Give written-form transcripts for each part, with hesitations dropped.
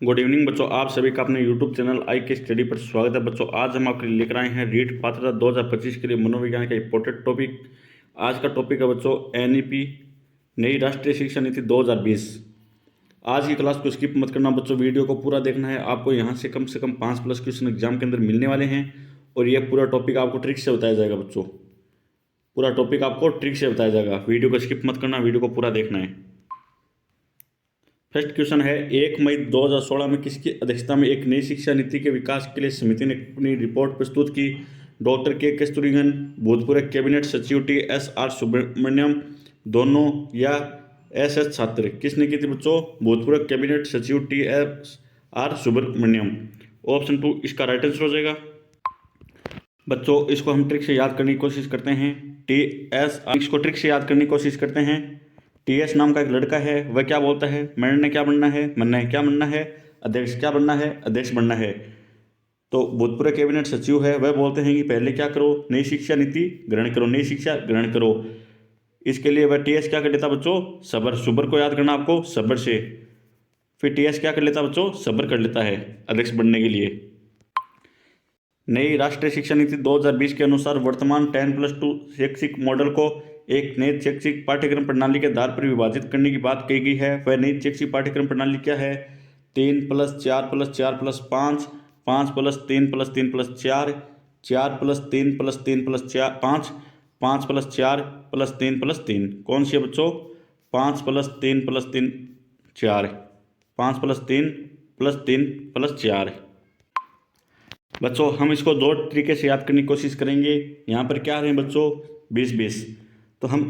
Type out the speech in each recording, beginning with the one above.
Good evening बच्चों, आप सभी का अपने यूट्यूब चैनल आई के स्टडी पर स्वागत है। बच्चों आज हम आपके लिए लेकर आए हैं रीट पात्रता 2025 के लिए मनोविज्ञान का इंपॉर्टेंट टॉपिक। आज का टॉपिक है बच्चों एनईपी नई राष्ट्रीय शिक्षा नीति 2020। आज की क्लास को स्किप मत करना बच्चों, वीडियो को पूरा देखना है। आपको यहाँ से कम 5+ क्वेश्चन एग्जाम के अंदर मिलने वाले हैं और यह पूरा टॉपिक आपको ट्रिक से बताया जाएगा बच्चों। पूरा टॉपिक आपको ट्रिक से बताया जाएगा, वीडियो को स्किप मत करना, वीडियो को पूरा देखना है। फर्स्ट क्वेश्चन है, 1 मई 2016 में किसकी अध्यक्षता में एक नई शिक्षा नीति के विकास के लिए समिति ने अपनी रिपोर्ट प्रस्तुत की? डॉक्टर के कस्तूरीरंगन, भूतपूर्व कैबिनेट सचिव TSR सुब्रमण्यम, दोनों या SS छात्र? किसने की थी बच्चों? भूतपूर्व कैबिनेट सचिव TSR सुब्रमण्यम। ऑप्शन 2 इसका राइट आंसर हो जाएगा। बच्चों इसको हम ट्रिक से याद करने की कोशिश करते हैं। TSR इसको ट्रिक से याद करने की कोशिश करते हैं। TS नाम का एक लड़का है, वह क्या बोलता है? मेयर ने क्या बनना है? मन ने क्या बनना है? अध्यक्ष क्या बनना है? अध्यक्ष बनना है। तो भूतपूर्व कैबिनेट सचिव है, वह बोलते हैं कि पहले क्या करो? नई शिक्षा नीति ग्रहण करो, नई शिक्षा ग्रहण करो। इसके लिए वह TS क्या कर लेता बच्चों? सबर। सुबर को याद करना आपको, सबर से। फिर TS क्या कर लेता बच्चों? सबर कर लेता है अध्यक्ष बनने के लिए। नई राष्ट्रीय शिक्षा नीति 2020 के अनुसार वर्तमान 10+2 शैक्षिक मॉडल को एक नई शैक्षिक पाठ्यक्रम प्रणाली के आधार पर विभाजित करने की बात कही गई है। वह नई शैक्षिक पाठ्यक्रम प्रणाली क्या है? 3+4+4+5, 5+3+3+4, 4+3+3+4, 5+4+3+3। कौन सी है बच्चों? 5+3+3+4, 5+3+3+4। बच्चों हम इसको दो तरीके से याद करने की कोशिश करेंगे। यहाँ पर क्या है बच्चों? 20-20। तो हम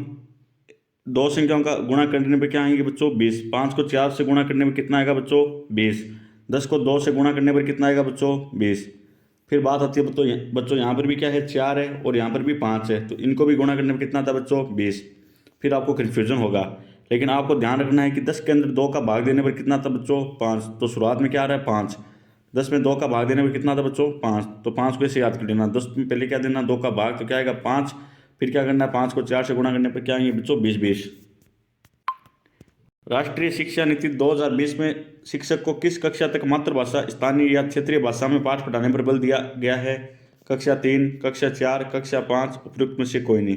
दो संख्याओं का गुणा करने पर क्या आएंगे बच्चों? 20। 5 को 4 से गुणा करने पर कितना आएगा बच्चों? 20। 10 को 2 से गुणा करने पर कितना आएगा बच्चों? 20। फिर बात आती है बच्चों यहाँ पर भी क्या है? 4 है और यहाँ पर भी 5 है, तो इनको भी गुणा करने पर कितना था बच्चों? 20। फिर आपको कन्फ्यूजन होगा, लेकिन आपको ध्यान रखना है कि 10 के अंदर 2 का भाग देने पर कितना था बच्चों? 5। तो शुरुआत में क्या आ रहा है? 5। 10 में 2 का भाग देने पर कितना था बच्चों? 5। तो 5 को ऐसे याद कर लेना। 10 में पहले क्या देना? 2 का भाग, तो क्या आएगा? 5। फिर क्या करना है? 5 को 4 से गुणा करने पर क्या आएंगे बच्चों? 20-20। राष्ट्रीय शिक्षा नीति 2020 में शिक्षक को किस कक्षा तक मातृभाषा, स्थानीय या क्षेत्रीय भाषा में पाठ पढ़ाने पर बल दिया गया है? कक्षा 3, कक्षा 4, कक्षा 5, उपयुक्त में से कोई नहीं।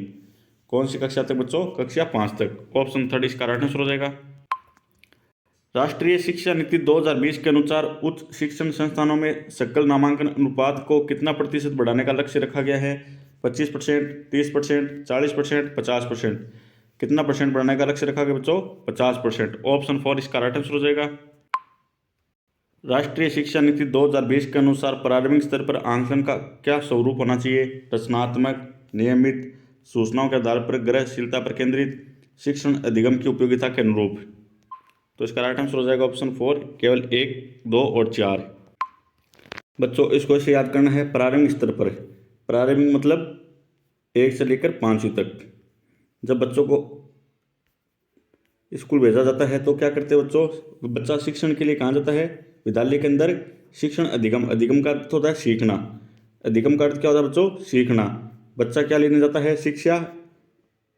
कौन सी कक्षा तक बच्चों? कक्षा 5 तक। ऑप्शन 3 इसका राइट आंसर हो जाएगा। राष्ट्रीय शिक्षा नीति 2020 के अनुसार उच्च शिक्षण संस्थानों में सकल नामांकन अनुपात को कितना प्रतिशत बढ़ाने का लक्ष्य रखा गया है? 25%, 30%, 40%, 50%। कितना परसेंट बढ़ाने का लक्ष्य रखा गया बच्चों? 50%। ऑप्शन 4 इसका राइट आंसर हो जाएगा। राष्ट्रीय शिक्षा नीति 2020 के अनुसार प्रारंभिक स्तर पर आंकलन का क्या स्वरूप होना चाहिए? रचनात्मक, नियमित, सूचनाओं के आधार पर, ग्रहशीलता पर केंद्रित, शिक्षण अधिगम की उपयोगिता के अनुरूप। तो इसका राइट आंसर हो जाएगा ऑप्शन 4, केवल 1, 2 और 4। बच्चों इसको ऐसे याद करना है, प्रारंभिक स्तर पर। प्रारंभिक मतलब 1 से लेकर 5वीं तक। जब बच्चों को स्कूल भेजा जाता है तो क्या करते हैं बच्चों? बच्चा शिक्षण के लिए कहाँ जाता है? विद्यालय के अंदर। शिक्षण अधिगम, अधिगम का अर्थ होता है सीखना। अधिगम का अर्थ क्या होता है बच्चों? सीखना। बच्चा क्या लेने जाता है? शिक्षा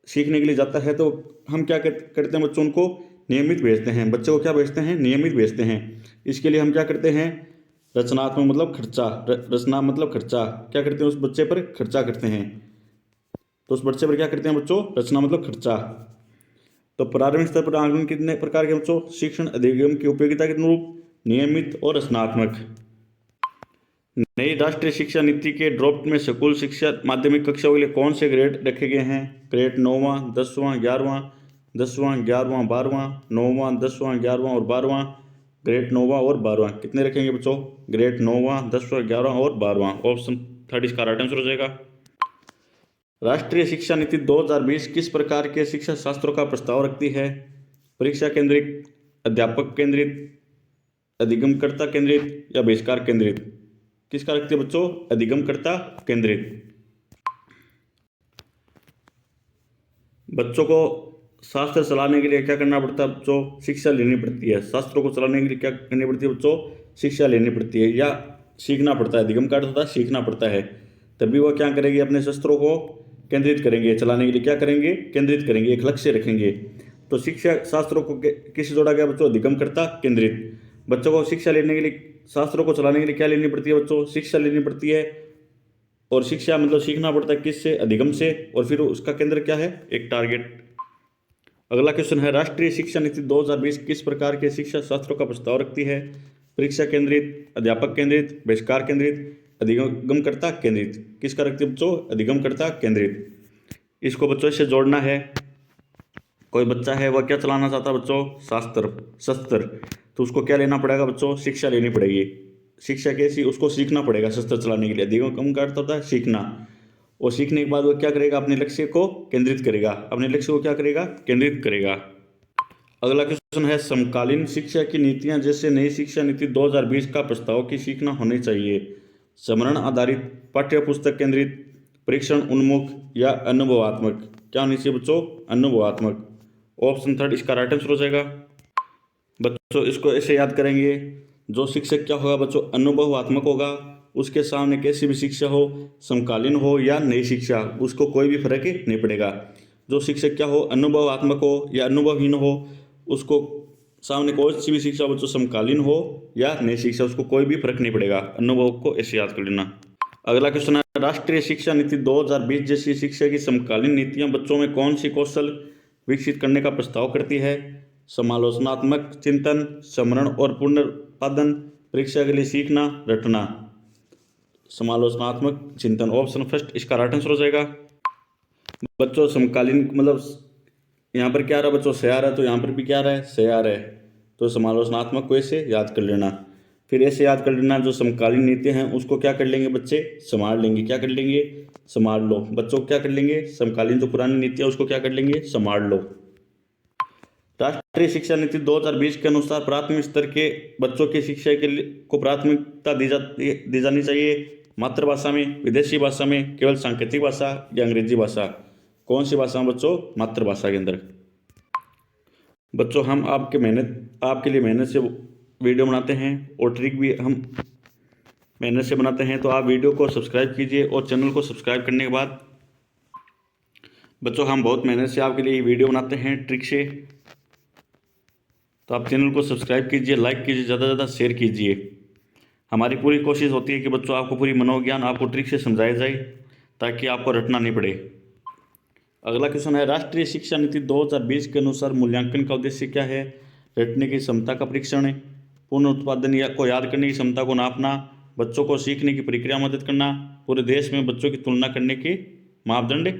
सीखने के लिए जाता है। तो हम क्या करते हैं बच्चों? उनको नियमित भेजते हैं। बच्चे को क्या भेजते हैं? नियमित भेजते हैं। इसके लिए हम क्या करते हैं? रचनात्मक मतलब खर्चा, रचना मतलब खर्चा। क्या करते हैं? उस बच्चे पर खर्चा करते हैं। तो उस बच्चे पर क्या करते हैं बच्चों? रचना मतलब खर्चा। तो प्रारंभिक स्तर पर आंकलन कितने प्रकार के बच्चों? शिक्षण अधिगम की उपयोगिता के अनुरूप, नियमित और रचनात्मक। नई राष्ट्रीय शिक्षा नीति के ड्राफ्ट में स्कूल शिक्षा माध्यमिक कक्षाओं के लिए कौन से ग्रेड रखे गए हैं? ग्रेड 9वां, 10वां, 11वां, 10वां, 11वां, 12वां, 9वां, 10वां, 11वां और 12वां। ग्रेड 9वां और 12वां कितने रखेंगे बच्चों? ग्रेड 9वां, 10वां, 11वां और 12वां। ऑप्शन 3 इसका राइट आंसर हो जाएगा। राष्ट्रीय शिक्षा नीति 2020 किस प्रकार के शिक्षा शास्त्रों का प्रस्ताव रखती है? परीक्षा केंद्रित, अध्यापक केंद्रित, अधिगमकर्ता केंद्रित या बहिष्कार केंद्रित? किसका रखती है बच्चों? अधिगमकर्ता केंद्रित। बच्चों को शास्त्र चलाने के लिए क्या करना पड़ता है बच्चों? शिक्षा लेनी पड़ती है। शास्त्रों को चलाने के लिए क्या करनी पड़ती है बच्चों? शिक्षा लेनी पड़ती है या सीखना पड़ता है। अधिगम का अर्थ होता है सीखना पड़ता है। तभी वह क्या करेंगे? अपने शस्त्रों को केंद्रित करेंगे। चलाने के लिए क्या करेंगे? केंद्रित करेंगे, एक लक्ष्य रखेंगे। तो शिक्षा शास्त्रों को किससे जोड़ा गया बच्चों? अधिगमकर्ता केंद्रित। बच्चों को शिक्षा लेने के लिए, शास्त्रों को चलाने के लिए क्या लेनी पड़ती है बच्चों? शिक्षा लेनी पड़ती है। और शिक्षा मतलब सीखना पड़ता है किससे? अधिगम से। और फिर उसका केंद्र क्या है? एक टारगेट। अगला क्वेश्चन है, राष्ट्रीय शिक्षा नीति 2020 किस प्रकार के शिक्षा शास्त्रों का प्रस्ताव रखती है? परीक्षा केंद्रित, अध्यापक केंद्रित, बहिष्कार केंद्रित, अधिगमकर्ता केंद्रित। किसका रखती है बच्चों? अधिगमकर्ता केंद्रित। इसको बच्चों से जोड़ना है। कोई बच्चा है वह क्या चलाना चाहता है बच्चों? शस्त्र। तो उसको क्या लेना पड़ेगा बच्चों? शिक्षा लेनी पड़ेगी। शिक्षा कैसी? उसको सीखना पड़ेगा शस्त्र चलाने के लिए। अधिगम का अर्थ होता है सीखना। और सीखने के बाद वो क्या करेगा? अपने लक्ष्य को केंद्रित करेगा। अपने लक्ष्य को क्या करेगा? केंद्रित करेगा। अगला क्वेश्चन है, समकालीन शिक्षा की नीतियां जैसे नई शिक्षा नीति 2020 का प्रस्ताव की सीखना होनी चाहिए। समरण आधारित, पाठ्य पुस्तक केंद्रित, परीक्षण उन्मुख या अनुभवात्मक। क्या होनी चाहिए बच्चों? अनुभवात्मक। ऑप्शन थर्ड इसका राइट आंसर हो जाएगा। बच्चों इसको ऐसे याद करेंगे, जो शिक्षक क्या होगा बच्चों? अनुभवात्मक होगा। उसके सामने कैसी भी शिक्षा हो, समकालीन हो या नई शिक्षा, उसको कोई भी फर्क नहीं पड़ेगा। जो शिक्षक क्या हो? अनुभवात्मक हो या अनुभवहीन हो, उसको सामने कोई सी भी शिक्षा बच्चों समकालीन हो या नई शिक्षा, उसको कोई भी फर्क नहीं पड़ेगा। अनुभव को ऐसे याद कर लेना। अगला क्वेश्चन है, राष्ट्रीय शिक्षा नीति 2020 जैसी शिक्षा की समकालीन नीतियां बच्चों में कौन सी कौशल विकसित करने का प्रस्ताव करती है? समालोचनात्मक चिंतन, समरण और पुनरुत्पादन, परीक्षा के लिए सीखना, रटना। समालोचनात्मक चिंतन, ऑप्शन फर्स्ट इसका राइट आंसर हो जाएगा। बच्चों समकालीन मतलब यहाँ पर क्या आ रहा है बच्चों? से आ रहा है, तो यहाँ पर भी क्या आ रहा है? से आ रहा है। तो समालोचनात्मक को ऐसे याद कर लेना। फिर ऐसे याद कर लेना, जो समकालीन नीतियां हैं उसको क्या कर लेंगे बच्चे? संभाल लेंगे। क्या कर लेंगे? संभाल लो। बच्चों क्या कर लेंगे? समकालीन जो पुरानी नीतियां उसको क्या कर लेंगे? संभाल लो। राष्ट्रीय शिक्षा नीति 2020 के अनुसार प्राथमिक स्तर के बच्चों की शिक्षा के लिए को प्राथमिकता दी जानी चाहिए। मातृभाषा में, विदेशी भाषा में, केवल सांकेतिक भाषा या अंग्रेजी भाषा। कौन सी भाषा में बच्चों? मातृभाषा के अंदर। बच्चों हम आपके लिए मेहनत से वीडियो बनाते हैं और ट्रिक भी हम मेहनत से बनाते हैं। तो आप वीडियो को सब्सक्राइब कीजिए और चैनल को सब्सक्राइब करने के बाद बच्चों हम बहुत मेहनत से आपके लिए वीडियो बनाते हैं ट्रिक से। तो आप चैनल को सब्सक्राइब कीजिए, लाइक कीजिए, ज़्यादा से ज़्यादा शेयर कीजिए। हमारी पूरी कोशिश होती है कि बच्चों आपको पूरी मनोज्ञान आपको ट्रिक से समझाया जाए, ताकि आपको रटना नहीं पड़े। अगला क्वेश्चन है, राष्ट्रीय शिक्षा नीति 2020 के अनुसार मूल्यांकन का उद्देश्य क्या है? रटने की क्षमता का परीक्षण, पुनरुत्पादन या को याद करने की क्षमता को नापना, बच्चों को सीखने की प्रक्रिया में मदद करना, पूरे देश में बच्चों की तुलना करने के मापदंड।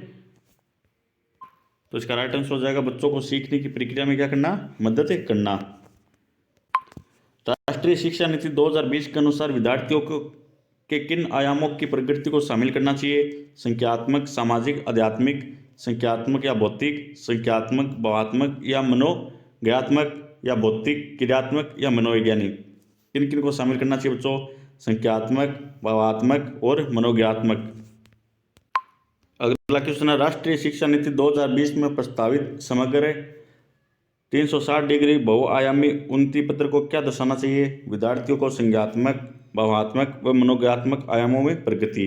तो इसका राइट आंसर हो जाएगा बच्चों को सीखने की प्रक्रिया में क्या करना? मदद करना। राष्ट्रीय शिक्षा नीति 2020 के अनुसार विद्यार्थियों को के किन आयामों की प्रगति को शामिल करना चाहिए? संख्यात्मक, सामाजिक, आध्यात्मिक, संख्यात्मक या भौतिक, संख्यात्मक, भावात्मक या मनोज्ञात्मक, या भौतिक, क्रियात्मक या मनोवैज्ञानिक। किन किन को शामिल करना चाहिए बच्चों? संख्यात्मक, भावात्मक और मनोज्ञात्मक। अगला क्वेश्चन है, राष्ट्रीय शिक्षा नीति 2020 में प्रस्तावित समग्र 360 डिग्री बहुआयामी उन्नति पत्र को क्या दर्शाना चाहिए? विद्यार्थियों को संज्ञात्मक, भावात्मक व मनोज्ञात्मक आयामों में प्रगति।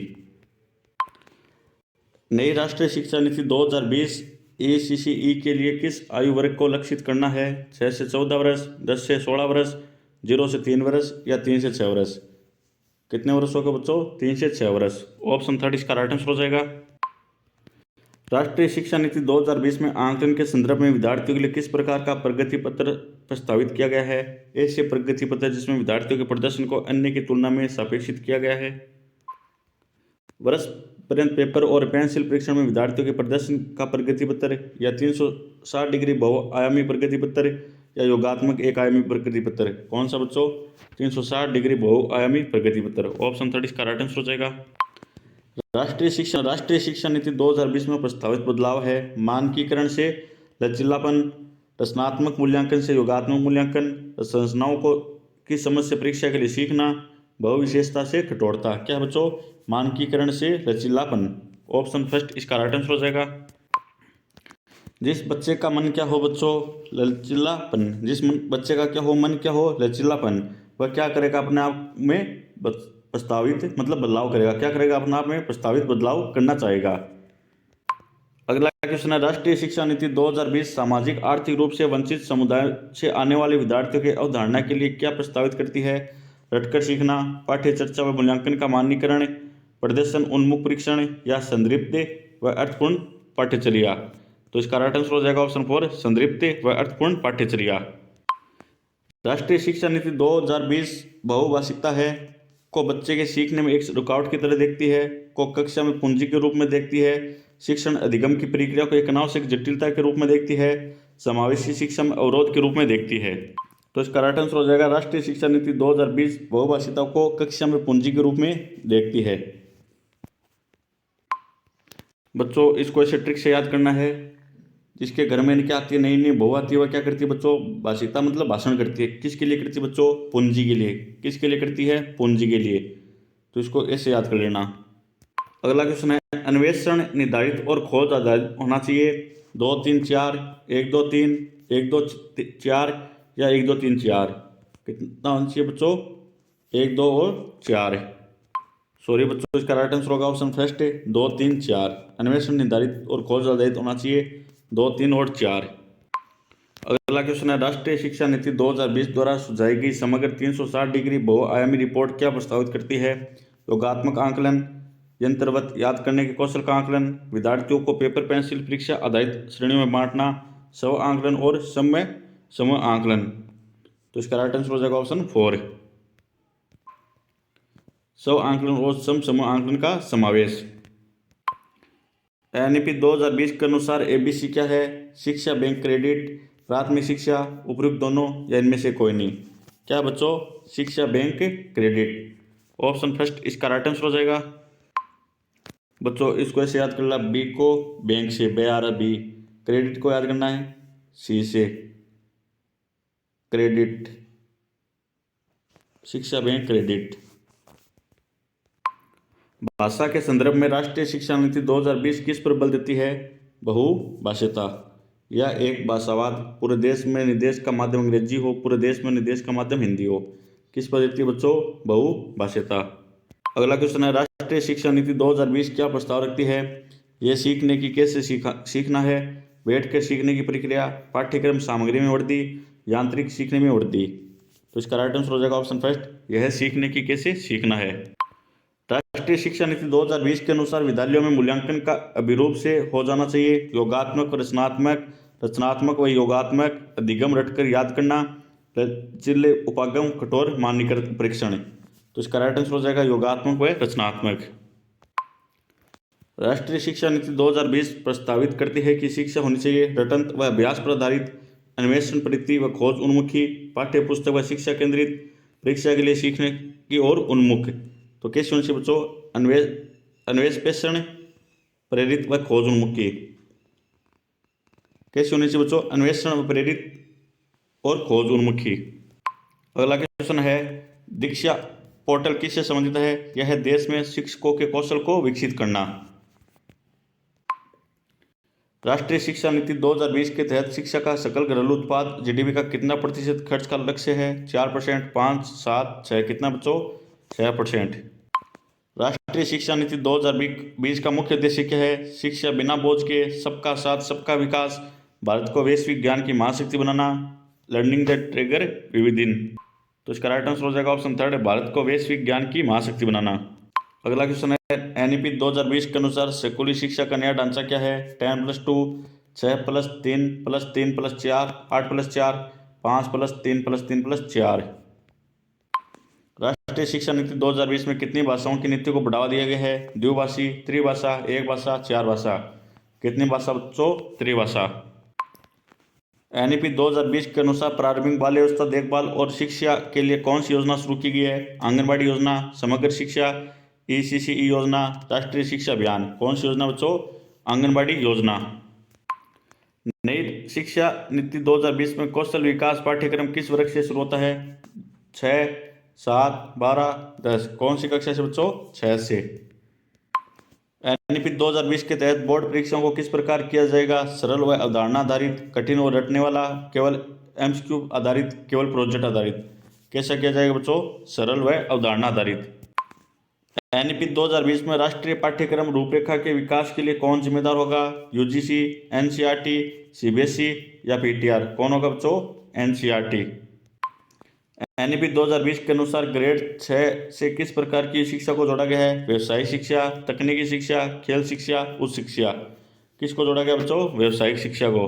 नई राष्ट्रीय शिक्षा नीति 2020 ACCE के लिए किस आयु वर्ग को लक्षित करना है? 6 से 14 वर्ष, 10 से 16 वर्ष, 0 से 3 वर्ष या 3 से 6 वर्ष। कितने वर्ष होगा बच्चों? 3 से 6 वर्ष। ऑप्शन थर्ड इसका राइट आंसर हो जाएगा। राष्ट्रीय शिक्षा नीति 2020 में आंकलन के संदर्भ में विद्यार्थियों के लिए किस प्रकार का प्रगति पत्र प्रस्तावित किया गया है? ऐसे प्रगति पत्र जिसमें विद्यार्थियों के प्रदर्शन को अन्य की तुलना में सापेक्षित किया गया है। वर्ष पर्यंत पेपर और पेंसिल परीक्षण में विद्यार्थियों के प्रदर्शन का प्रगति पत्र, या 360 डिग्री बहुआयामी प्रगति पत्र, या योगात्मक एक आयामी प्रगति पत्र। कौन सा बच्चों? 360 डिग्री बहुआयामी प्रगति पत्र। ऑप्शन थर्ड इसका राइट आंसर हो जाएगा। राष्ट्रीय शिक्षा नीति 2020 में प्रस्तावित बदलाव है। मानकीकरण से लचीलापन, रचनात्मक मूल्यांकन से योगात्मक मूल्यांकन, संरचनाओं को की समझ से परीक्षा के लिए सीखना, बहुविशेषता से कठोरता। क्या है बच्चों? मानकीकरण से लचीलापन। ऑप्शन फर्स्ट इसका राइट आंसर हो जाएगा। जिस बच्चे का मन क्या हो बच्चों? लचीलापन। जिस बच्चे का क्या हो? मन क्या हो? लचीलापन। वह क्या करेगा? अपने आप में प्रस्तावित मतलब बदलाव करेगा। क्या करेगा? अपने आप में प्रस्तावित बदलाव करना चाहेगा। अगला क्वेश्चन है, राष्ट्रीय शिक्षा नीति 2020 सामाजिक आर्थिक रूप से वंचित समुदाय से आने वाले विद्यार्थियों की अवधारणा के लिए क्या प्रस्तावित करती है? रटकर सीखना, पाठ्य चर्चा व मूल्यांकन का मानकीकरण, प्रदर्शन उन्मुख परीक्षण या संतृप्त व अर्थपूर्ण पाठ्यचर्या। तो इसका राइट आंसर हो जाएगा ऑप्शन 4, संतृप्त व अर्थपूर्ण पाठ्यचर्या। राष्ट्रीय शिक्षा नीति 2020 बहुभाषिकता है, को बच्चे के सीखने में एक रुकावट की तरह देखती है, को कक्षा में पूंजी के रूप में देखती है, शिक्षण अधिगम की प्रक्रिया को एक अनावश्यक जटिलता के रूप में देखती है, समावेशी शिक्षा में अवरोध के रूप में देखती है। तो इसका राइट आंसर हो जाएगा राष्ट्रीय शिक्षा नीति 2020 बहुभाषिकता को कक्षा में पूंजी के रूप में देखती है। बच्चों इसको ऐसे ट्रिक से याद करना है, जिसके घर में क्या आती है, नई नई बहू आती है, वह क्या करती है बच्चों? भाषिकता मतलब भाषण करती है। किसके लिए करती है बच्चों? पूंजी के लिए। किसके लिए करती है? पूंजी के लिए। तो इसको ऐसे याद कर लेना। अगला क्वेश्चन है, अन्वेषण निर्धारित और खोज आधारित होना चाहिए? 2 3 4, 1 2 3, 1 2 4 या 1 2 3 4? कितना होना चाहिए बच्चों? 1 2 और 4। सॉरी बच्चों, इसका राइट आंसर होगा ऑप्शन फर्स्ट, 2 3 4। अन्वेषण निर्धारित और खोज आधारित होना चाहिए 2 3 और 4। अगला क्वेश्चन है, राष्ट्रीय शिक्षा नीति 2020 द्वारा सुझाई गई समग्र 360 डिग्री बहुआयामी रिपोर्ट क्या प्रस्तावित करती है? योगात्मक आंकलन, यंत्रवत याद करने के कौशल का आंकलन, विद्यार्थियों को पेपर पेंसिल परीक्षा आधारित श्रेणियों में बांटना, स्व आंकलन और समूह आंकलन। तो इसका राइट आंसर हो जाएगा ऑप्शन 4, स्व आंकलन और समूह आंकलन का समावेश। एनईपी 2020 के अनुसार एबीसी क्या है? शिक्षा, बैंक, क्रेडिट, प्राथमिक शिक्षा, उपयुक्त दोनों या इनमें से कोई नहीं? क्या बच्चों? शिक्षा, बैंक, क्रेडिट। ऑप्शन फर्स्ट इसका राइट आंसर हो जाएगा। बच्चों इसको ऐसे याद करना, बी को बैंक से, बे आ रहा बी, क्रेडिट को याद करना है सी से, क्रेडिट, शिक्षा, बैंक, क्रेडिट। भाषा के संदर्भ में राष्ट्रीय शिक्षा नीति 2020 किस पर बल देती है? बहुभाषिता या एक भाषावाद, पूरे देश में निर्देश का माध्यम अंग्रेजी हो, पूरे देश में निर्देश का माध्यम हिंदी हो। किस पर देती है बच्चों? बहुभाषिता। अगला क्वेश्चन है, राष्ट्रीय शिक्षा नीति 2020 क्या प्रस्ताव रखती है? यह सीखने की कैसे सीखना है, बैठकर सीखने की प्रक्रिया, पाठ्यक्रम सामग्री में वृद्धि, यांत्रिक सीखने में वृद्धि। तो इसका राइट आंसर हो जाएगा ऑप्शन फर्स्ट, यह सीखने की कैसे सीखना है। राष्ट्रीय शिक्षा नीति 2020 के अनुसार विद्यालयों में मूल्यांकन का अभिरूप से हो जाना चाहिए? योगात्मक व रचनात्मक, रचनात्मक व योगात्मक, अधिगम रटकर याद करना, लचीले उपागम, कठोर मानकीकृत परीक्षण। तो इसका राइट आंसर हो जाएगा योगात्मक व रचनात्मक। राष्ट्रीय शिक्षा नीति 2020 प्रस्तावित करती है कि शिक्षा होनी चाहिए रटंत व अभ्यास पर आधारित, अन्वेषण प्रवृत्ति व खोज उन्मुखी, पाठ्य पुस्तक व शिक्षा केंद्रित, परीक्षा के लिए सीखने की ओर उन्मुख। तो कैसे होनी चाहिए बच्चों? अन्वेषण प्रेरित व खोज उन्मुखी। कैसे होनी चाहिए बच्चों? अन्वेषण व प्रेरित और खोज उन्मुखी। अगला क्वेश्चन है, दीक्षा पोर्टल किससे संबंधित है? यह देश में शिक्षकों के कौशल को विकसित करना। राष्ट्रीय शिक्षा नीति 2020 के तहत शिक्षा का सकल घरेलू उत्पाद जीडीपी का कितना प्रतिशत खर्च का लक्ष्य है? 4%, 5, 7, 6? कितना बच्चों? 6%। राष्ट्रीय शिक्षा नीति 2020 का मुख्य उद्देश्य क्या है? शिक्षा बिना बोझ के, सबका साथ सबका विकास, भारत को वैश्विक ज्ञान की महाशक्ति बनाना, लर्निंग द ट्रिगर विविदिन। तो इसका राइट आंसर हो जाएगा ऑप्शन थर्ड, भारत को वैश्विक ज्ञान की महाशक्ति बनाना। अगला क्वेश्चन है, एनईपी 2020 के अनुसार स्कूली शिक्षा का नया ढांचा क्या है? 10+2, 6+3+3+4, 8+4, 5+3+3+4। राष्ट्रीय शिक्षा नीति 2020 में कितनी भाषाओं की नीति को बढ़ावा दिया गया है? द्विभाषी, त्रिभाषा, एक भाषा, 4 भाषा? कितनी भाषा बच्चों? त्रिभाषा। एनईपी 2020 के अनुसार प्रारंभिक बाल अवस्था देखभाल और शिक्षा के लिए कौन सी योजना शुरू की गई है? आंगनबाड़ी योजना, समग्र शिक्षा, ईसीसीई योजना, राष्ट्रीय शिक्षा अभियान। कौन सी योजना बच्चों? आंगनबाड़ी योजना। नई शिक्षा नीति 2020 में कौशल विकास पाठ्यक्रम किस वर्ग से शुरू होता है? 6, 7, 12, 10? कौन सी कक्षा से बच्चों? 6 से। एनईपी 2020 के तहत बोर्ड परीक्षाओं को किस प्रकार किया जाएगा? सरल व अवधारणा आधारित, कठिन व रटने वाला, केवल एमसीक्यू आधारित, केवल प्रोजेक्ट आधारित? कैसा किया जाएगा बच्चों? सरल व अवधारणा आधारित। एनईपी 2020 में राष्ट्रीय पाठ्यक्रम रूपरेखा के विकास के लिए कौन जिम्मेदार होगा? यूजीसी, एनसीईआरटी, सीबीएसई या पीटीआर? कौन होगा बच्चों? एनसीईआरटी। एनईपी 2020 के अनुसार ग्रेड 6 से किस प्रकार की शिक्षा को जोड़ा गया है? व्यवसायिक शिक्षा, तकनीकी शिक्षा, खेल शिक्षा, उच्च शिक्षा? किसको जोड़ा गया बच्चों? व्यवसायिक शिक्षा को।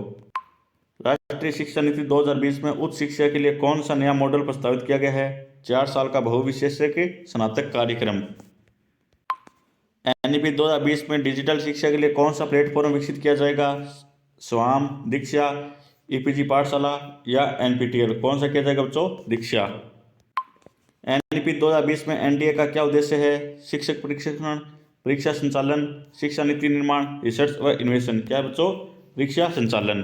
राष्ट्रीय शिक्षा नीति 2020 में उच्च शिक्षा के लिए कौन सा नया मॉडल प्रस्तावित किया गया है? 4 साल का बहुविषयक स्नातक कार्यक्रम। एनईपी 2020 में डिजिटल शिक्षा के लिए कौन सा प्लेटफॉर्म विकसित किया जाएगा? स्वाम, दीक्षा, ईपीजी पाठशाला या एनपीटीएल? कौन सा किया जाएगा बच्चों? दीक्षा। एनईपी 2020 में एनडीए का क्या उद्देश्य है? शिक्षक प्रशिक्षण, परीक्षा संचालन, शिक्षा नीति निर्माण, रिसर्च व इनोवेशन? क्या है बच्चों? परीक्षा संचालन।